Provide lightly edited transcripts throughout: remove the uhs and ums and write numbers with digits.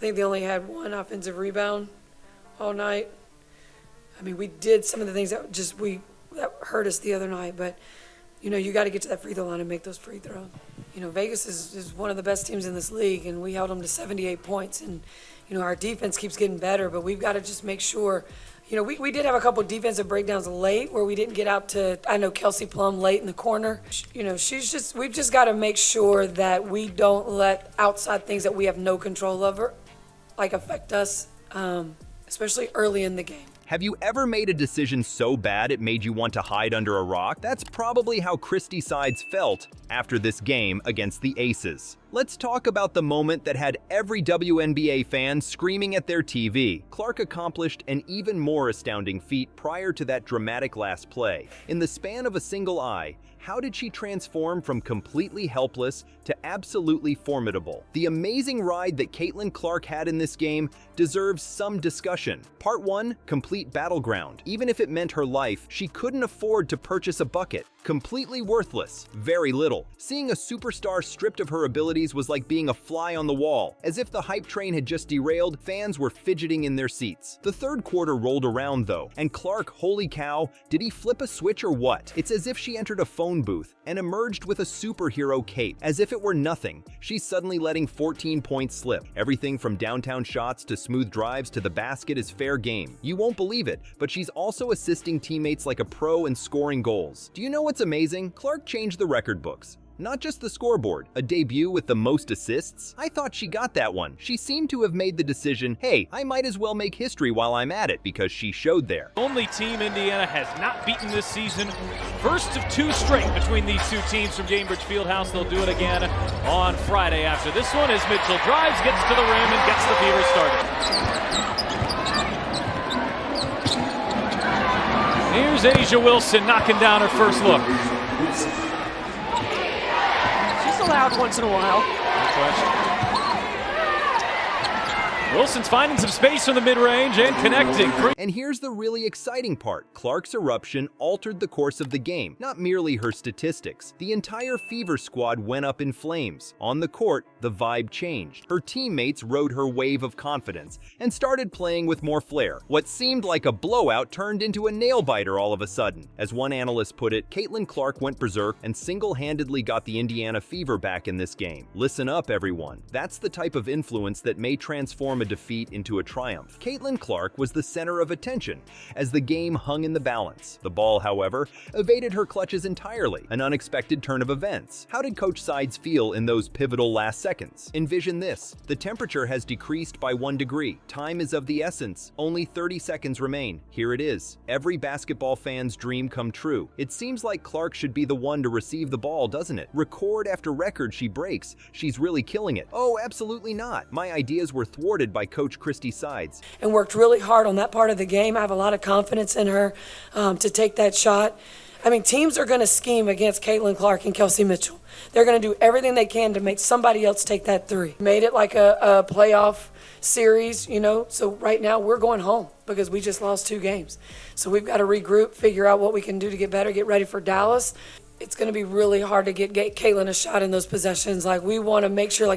think they only had one offensive rebound all night. I mean, we did some of the things that that hurt us the other night, but you got to get to that free throw line and make those free throws. Vegas is one of the best teams in this league, and we held them to 78 points. And, our defense keeps getting better, but we've got to just make sure. We did have a couple of defensive breakdowns late where we didn't get out to, I know, Kelsey Plum late in the corner. We've just got to make sure that we don't let outside things that we have no control over, affect us, especially early in the game. Have you ever made a decision so bad it made you want to hide under a rock? That's probably how Christie Sides felt after this game against the Aces. Let's talk about the moment that had every WNBA fan screaming at their TV. Clark accomplished an even more astounding feat prior to that dramatic last play. In the span of a single eye, how did she transform from completely helpless to absolutely formidable? The amazing ride that Caitlin Clark had in this game deserves some discussion. Part 1, complete battleground. Even if it meant her life, she couldn't afford to purchase a bucket. Completely worthless. Very little. Seeing a superstar stripped of her abilities was like being a fly on the wall. As if the hype train had just derailed, fans were fidgeting in their seats. The third quarter rolled around though, and Clark, holy cow, did he flip a switch or what? It's as if she entered a phone booth and emerged with a superhero cape. As if it were nothing, she's suddenly letting 14 points slip. Everything from downtown shots to smooth drives to the basket is fair game. You won't believe it, but she's also assisting teammates like a pro and scoring goals. Do you know what's amazing? Clark changed the record books. Not just the scoreboard, a debut with the most assists? I thought she got that one. She seemed to have made the decision, hey, I might as well make history while I'm at it, because she showed there. Only team Indiana has not beaten this season. First of 2 straight between these two teams from Gainbridge Fieldhouse. They'll do it again on Friday after this one as Mitchell drives, gets to the rim, and gets the Fever started. Here's Asia Wilson knocking down her first look. Allowed once in a while. No question. Wilson's finding some space from the mid-range and connecting. And here's the really exciting part. Clark's eruption altered the course of the game, not merely her statistics. The entire Fever squad went up in flames. On the court, the vibe changed. Her teammates rode her wave of confidence and started playing with more flair. What seemed like a blowout turned into a nail-biter all of a sudden. As one analyst put it, Caitlin Clark went berserk and single-handedly got the Indiana Fever back in this game. Listen up, everyone. That's the type of influence that may transform a defeat into a triumph. Caitlin Clark was the center of attention as the game hung in the balance. The ball, however, evaded her clutches entirely, an unexpected turn of events. How did Coach Sides feel in those pivotal last seconds? Envision this. The temperature has decreased by 1 degree. Time is of the essence. Only 30 seconds remain. Here it is. Every basketball fan's dream come true. It seems like Clark should be the one to receive the ball, doesn't it? Record after record she breaks. She's really killing it. Oh, absolutely not. My ideas were thwarted by Coach Christie Sides. And worked really hard on that part of the game. I have a lot of confidence in her to take that shot. I mean, teams are going to scheme against Caitlin Clark and Kelsey Mitchell. They're going to do everything they can to make somebody else take that three. Made it like a playoff series, so right now we're going home because we just lost 2 games. So we've got to regroup, figure out what we can do to get better, get ready for Dallas. It's going to be really hard to get Caitlin a shot in those possessions. We want to make sure,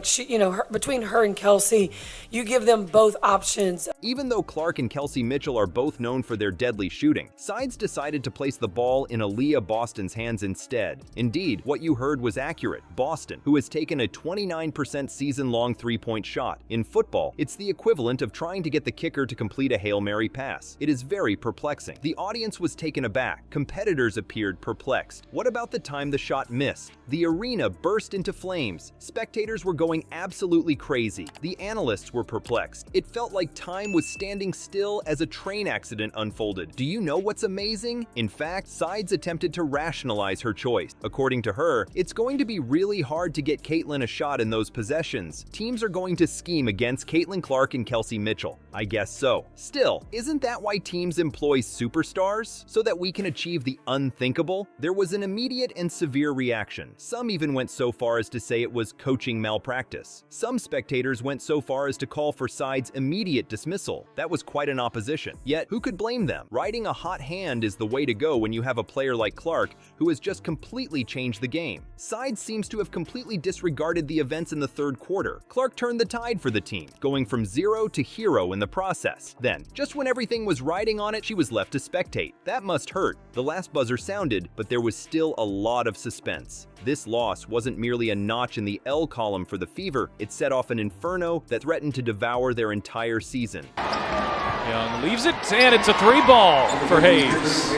between her and Kelsey, you give them both options. Even though Clark and Kelsey Mitchell are both known for their deadly shooting, Sides decided to place the ball in Aaliyah Boston's hands instead. Indeed, what you heard was accurate. Boston, who has taken a 29% season-long 3-point shot. In football, it's the equivalent of trying to get the kicker to complete a Hail Mary pass. It is very perplexing. The audience was taken aback. Competitors appeared perplexed. What about the time the shot missed? The arena burst into flames. Spectators were going absolutely crazy. The analysts were perplexed. It felt like time was standing still as a train accident unfolded. Do you know what's amazing? In fact, Sides attempted to rationalize her choice. According to her, it's going to be really hard to get Caitlin a shot in those possessions. Teams are going to scheme against Caitlin Clark and Kelsey Mitchell. I guess so. Still, isn't that why teams employ superstars? So that we can achieve the unthinkable? There was an immediate immediate and severe reaction. Some even went so far as to say it was coaching malpractice. Some spectators went so far as to call for Sides' immediate dismissal. That was quite an opposition. Yet, who could blame them? Riding a hot hand is the way to go when you have a player like Clark who has just completely changed the game. Sides seems to have completely disregarded the events in the third quarter. Clark turned the tide for the team, going from zero to hero in the process. Then, just when everything was riding on it, she was left to spectate. That must hurt. The last buzzer sounded, but there was still a lot of suspense. This loss wasn't merely a notch in the L column for the Fever, it set off an inferno that threatened to devour their entire season. Young leaves it, and it's a 3-ball for Hayes.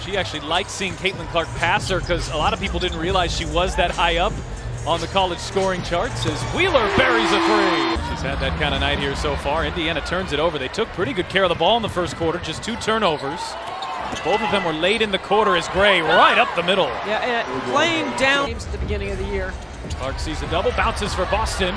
She actually liked seeing Caitlin Clark pass her because a lot of people didn't realize she was that high up on the college scoring charts as Wheeler buries a 3. She's had that kind of night here so far. Indiana turns it over. They took pretty good care of the ball in the first quarter, just 2 turnovers. Both of them were late in the quarter as Gray right up the middle. Yeah, and playing down at the beginning of the year. Clark sees the double, bounces for Boston.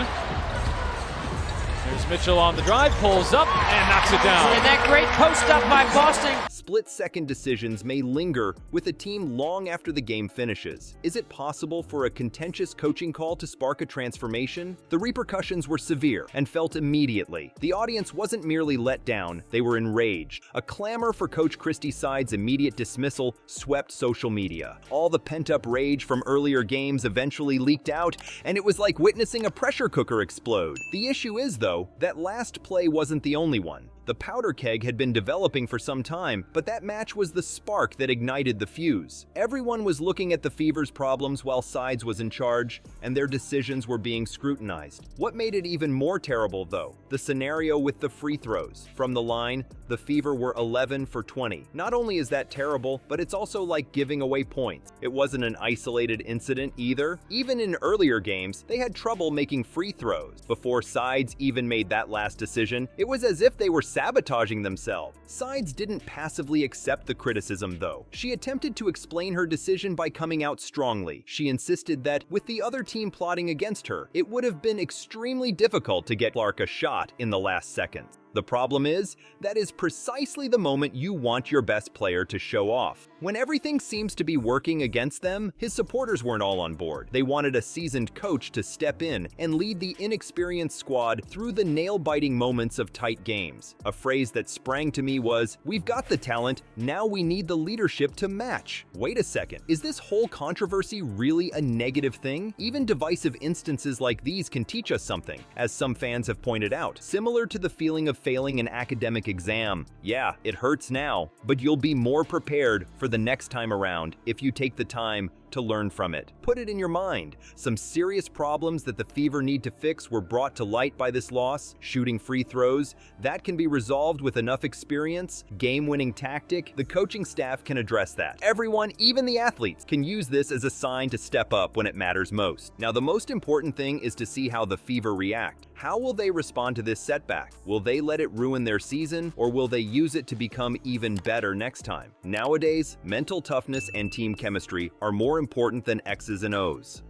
There's Mitchell on the drive, pulls up, and knocks it down. And that great post up by Boston. Split-second decisions may linger with a team long after the game finishes. Is it possible for a contentious coaching call to spark a transformation? The repercussions were severe and felt immediately. The audience wasn't merely let down, they were enraged. A clamor for Coach Christie Sides' immediate dismissal swept social media. All the pent-up rage from earlier games eventually leaked out, and it was like witnessing a pressure cooker explode. The issue is, though, that last play wasn't the only one. The powder keg had been developing for some time, but that match was the spark that ignited the fuse. Everyone was looking at the Fever's problems while Sides was in charge, and their decisions were being scrutinized. What made it even more terrible, though? The scenario with the free throws. From the line, the Fever were 11 for 20. Not only is that terrible, but it's also like giving away points. It wasn't an isolated incident either. Even in earlier games, they had trouble making free throws. Before Sides even made that last decision, it was as if they were sabotaging themselves. Sides didn't passively accept the criticism, though. She attempted to explain her decision by coming out strongly. She insisted that, with the other team plotting against her, it would have been extremely difficult to get Clark a shot in the last seconds. The problem is, that is precisely the moment you want your best player to show off. When everything seems to be working against them, his supporters weren't all on board. They wanted a seasoned coach to step in and lead the inexperienced squad through the nail-biting moments of tight games. A phrase that sprang to me was, "We've got the talent, now we need the leadership to match." Wait a second, is this whole controversy really a negative thing? Even divisive instances like these can teach us something, as some fans have pointed out. Similar to the feeling of failing an academic exam. Yeah, it hurts now, but you'll be more prepared for the next time around if you take the time to learn from it. Put it in your mind. Some serious problems that the Fever need to fix were brought to light by this loss. Shooting free throws, that can be resolved with enough experience. Game-winning tactic, the coaching staff can address that. Everyone, even the athletes, can use this as a sign to step up when it matters most. Now, the most important thing is to see how the Fever react. How will they respond to this setback? Will they let it ruin their season, or will they use it to become even better next time? Nowadays, mental toughness and team chemistry are more important than X's and O's.